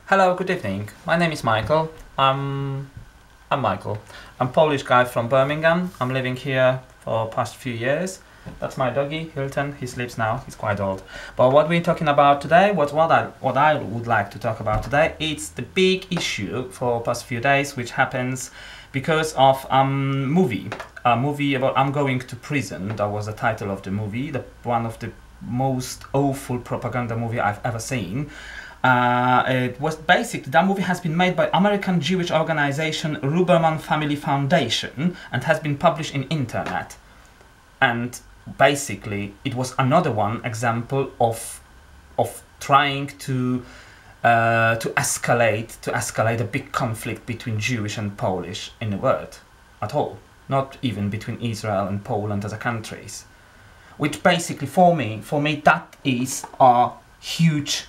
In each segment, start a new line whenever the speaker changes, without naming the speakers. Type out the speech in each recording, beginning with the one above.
Hello, good evening. My name is Michael. I'm Michael. I'm Polish guy from Birmingham. I'm living here for past few years. That's my doggy, Hilton. He sleeps now. He's quite old. But what we're talking about today, what I would like to talk about today, it's the big issue for past few days, which happens because of a movie about I'm going to prison. That was the title of the movie. One of the most awful propaganda movie I've ever seen. It was basically, that movie has been made by American Jewish organization Ruberman Family Foundation and has been published in internet. And basically, it was another one example of trying to escalate a big conflict between Jewish and Polish in the world at all, not even between Israel and Poland as a countries. Which basically, for me, that is a huge,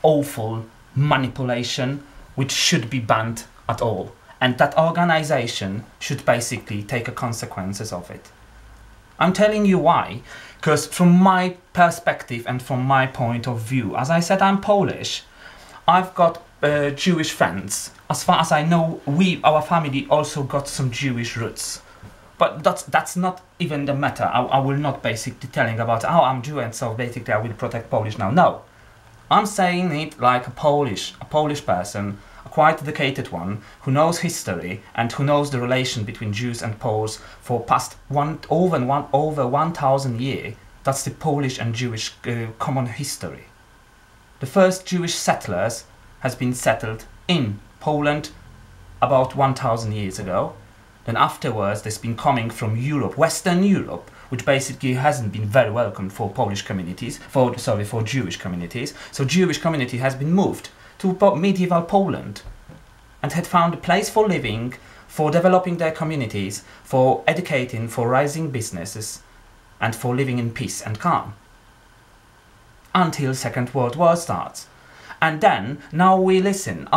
awful manipulation which should be banned at all, and that organization should basically take the consequences of it. I'm telling you why, because from my perspective and from my point of view, as I said, I'm Polish. I've got Jewish friends. As far as I know, our family also got some Jewish roots. But that's not even the matter. I will not basically telling about, oh, I'm Jew and so basically I will protect Polish now. No. I'm saying it like a Polish person, a quite educated one, who knows history and who knows the relation between Jews and Poles for past over 1,000 years. That's the Polish and Jewish common history. The first Jewish settlers has been settled in Poland about 1,000 years ago. Then afterwards, there's been coming from Europe, Western Europe, which basically hasn't been very welcome for Polish communities, for Jewish communities. So Jewish community has been moved to medieval Poland and had found a place for living, for developing their communities, for educating, for rising businesses, and for living in peace and calm. Until Second World War starts. And then, now we listen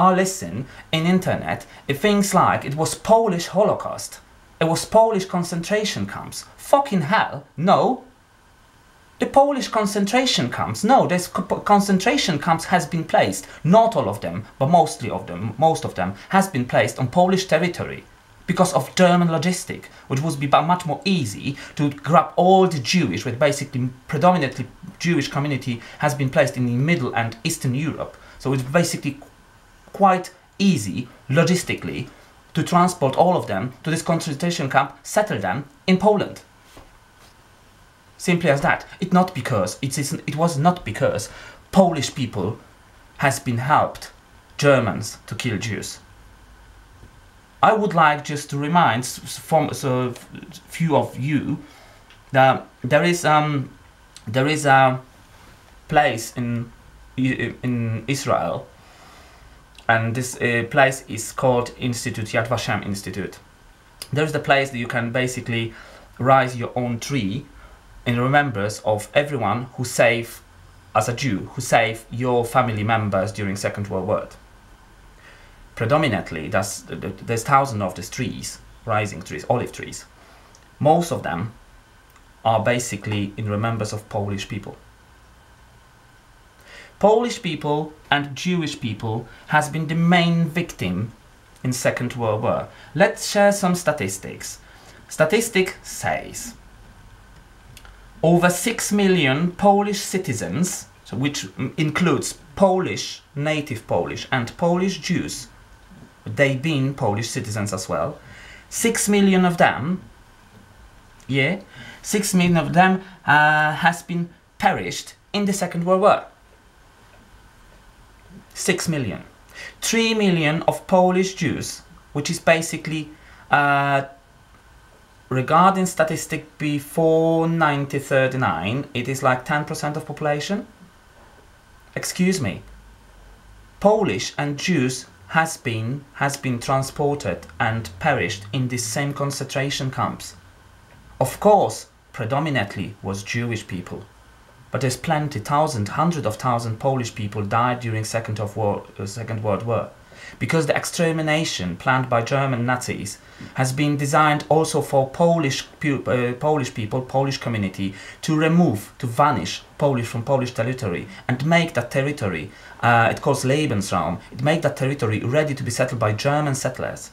in internet, things like it was Polish Holocaust, it was Polish concentration camps. Fucking hell, no. The Polish concentration camps, no, this concentration camps has been placed, not all of them, but most of them, has been placed on Polish territory because of German logistic, which would be much more easy to grab all the Jewish, with basically predominantly Jewish community has been placed in the Middle and Eastern Europe. So it's basically quite easy, logistically, to transport all of them to this concentration camp, settle them in Poland. Simply as that. It was not because Polish people has been helped Germans to kill Jews. I would like just to remind few of you that there is a place in Israel, and this place is called Yad Vashem Institute. There's the place that you can basically raise your own tree in remembrance of everyone who saved, as a Jew, who saved your family members during Second World War. Predominantly, there's thousands of these trees, rising trees, olive trees. Most of them are basically in remembrance of Polish people. Polish people and Jewish people has been the main victim in Second World War. Let's share some statistics. Statistic says over 6 million Polish citizens, so which includes Polish, native Polish, and Polish Jews, they've been Polish citizens as well. 6 million of them, 6 million of them has been perished in the Second World War. 6 million. 3 million of Polish Jews, which is basically, regarding statistic before 1939, it is like 10% of population. Excuse me. Polish and Jews has been transported and perished in these same concentration camps. Of course, predominantly was Jewish people. But there's hundreds of thousands Polish people died during Second World War. because the extermination planned by German Nazis has been designed also for Polish people, Polish community, to remove, to vanish Polish from Polish territory and make that territory, it calls Lebensraum, it make that territory ready to be settled by German settlers.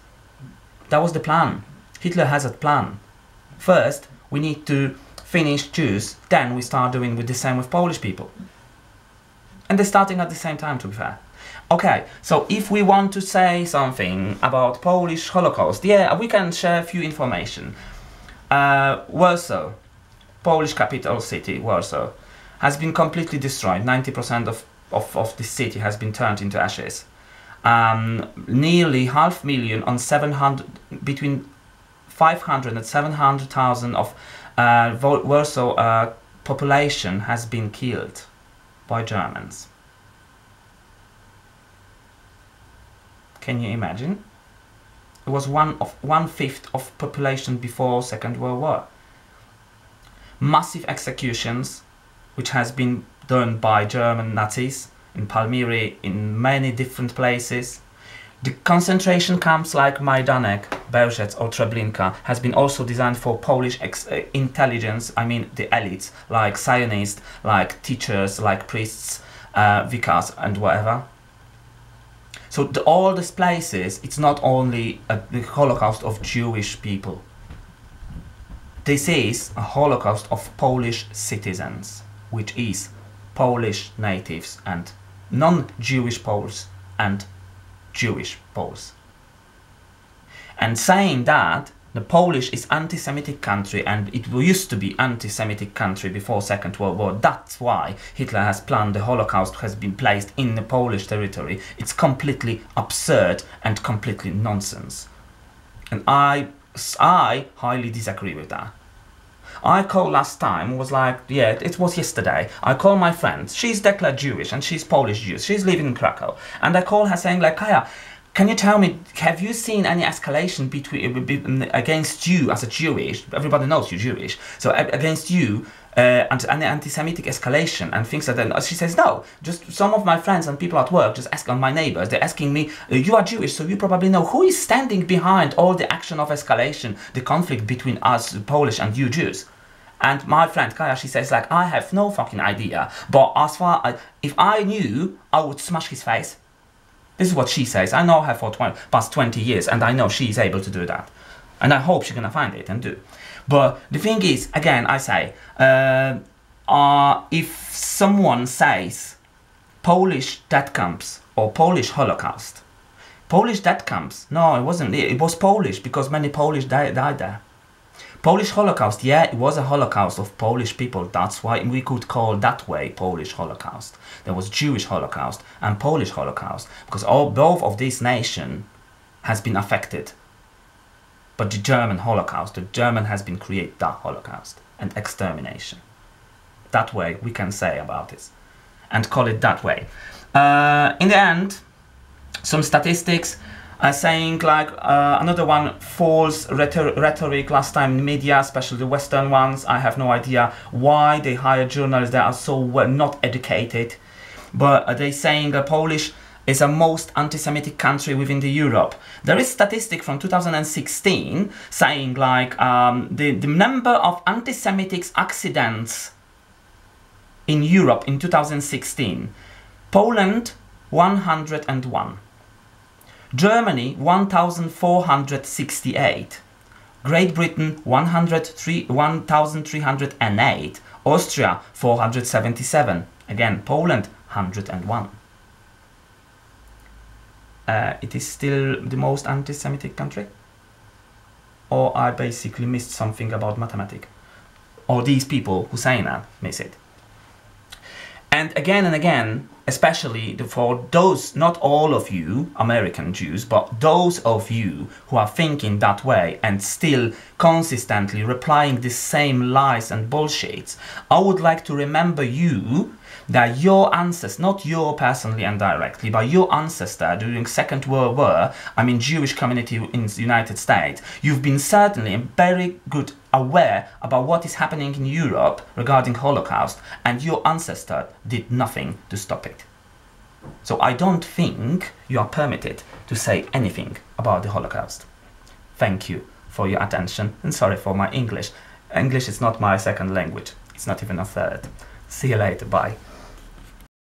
That was the plan. Hitler has a plan. First, we need to finish Jews, then we start doing with the same with Polish people. And they're starting at the same time, to be fair. Okay, so if we want to say something about Polish Holocaust, yeah, we can share a few information. Warsaw, Polish capital city, Warsaw, has been completely destroyed. 90% of the city has been turned into ashes. Nearly 500,000 on 700, between 500 and 700,000 of Warsaw population has been killed by Germans. Can you imagine? It was 1/5 of population before Second World War. Massive executions, which has been done by German Nazis in Palmyra, in many different places. The concentration camps like Majdanek, Bełżec or Treblinka has been also designed for Polish intelligence, I mean the elites, like Zionists, like teachers, like priests, vicars and whatever. So all these places, it's not only the Holocaust of Jewish people. This is a Holocaust of Polish citizens, which is Polish natives and non-Jewish Poles and Jewish Poles. And saying that the Polish is anti-Semitic country and it used to be anti-Semitic country before Second World War, that's why Hitler has planned the Holocaust has been placed in the Polish territory. It's completely absurd and completely nonsense. And I highly disagree with that. I called last time, was like, yeah, it was yesterday. I called my friend, she's declared Jewish and she's Polish Jew, she's living in Krakow. And I called her saying like, Kaya, can you tell me, have you seen any escalation against you as a Jewish, everybody knows you're Jewish, so against you, and any anti-Semitic escalation and things like that? She says, no, just some of my friends and people at work just ask on my neighbors, they're asking me, you are Jewish, so you probably know who is standing behind all the action of escalation, the conflict between us Polish and you Jews. And my friend Kaya, she says like, I have no fucking idea, but as far as, if I knew, I would smash his face. This is what she says. I know her for past 20 years and I know she's able to do that. And I hope she's gonna find it and do. But the thing is, again, I say, if someone says Polish death camps or Polish Holocaust, Polish death camps, no, it wasn't. It was Polish because many Polish died there. Polish Holocaust, yeah, it was a Holocaust of Polish people. That's why we could call that way Polish Holocaust. There was Jewish Holocaust and Polish Holocaust because both of these nations has been affected. But the German Holocaust, the German has been created that Holocaust and extermination. That way we can say about it and call it that way. In the end, some statistics are saying like another one, false rhetoric last time in media, especially the Western ones. I have no idea why they hire journalists that are so well not educated, but they're saying Polish is the most anti-Semitic country within the Europe. There is statistic from 2016 saying like the number of anti-Semitic accidents in Europe in 2016. Poland 101. Germany 1,468, Great Britain 1,308, Austria 477, again Poland 101. It is still the most anti-Semitic country? Or I basically missed something about mathematics? Or these people who say that miss it? And again, especially for those, not all of you American Jews, but those of you who are thinking that way and still consistently replying the same lies and bullshits, I would like to remember you that your ancestors, not your personally and directly, but your ancestor during Second World War, I mean Jewish community in the United States, you've been certainly very good aware about what is happening in Europe regarding Holocaust, and your ancestor did nothing to stop it. So I don't think you are permitted to say anything about the Holocaust. Thank you for your attention, and sorry for my English. English is not my second language. It's not even a third. See you later. Bye.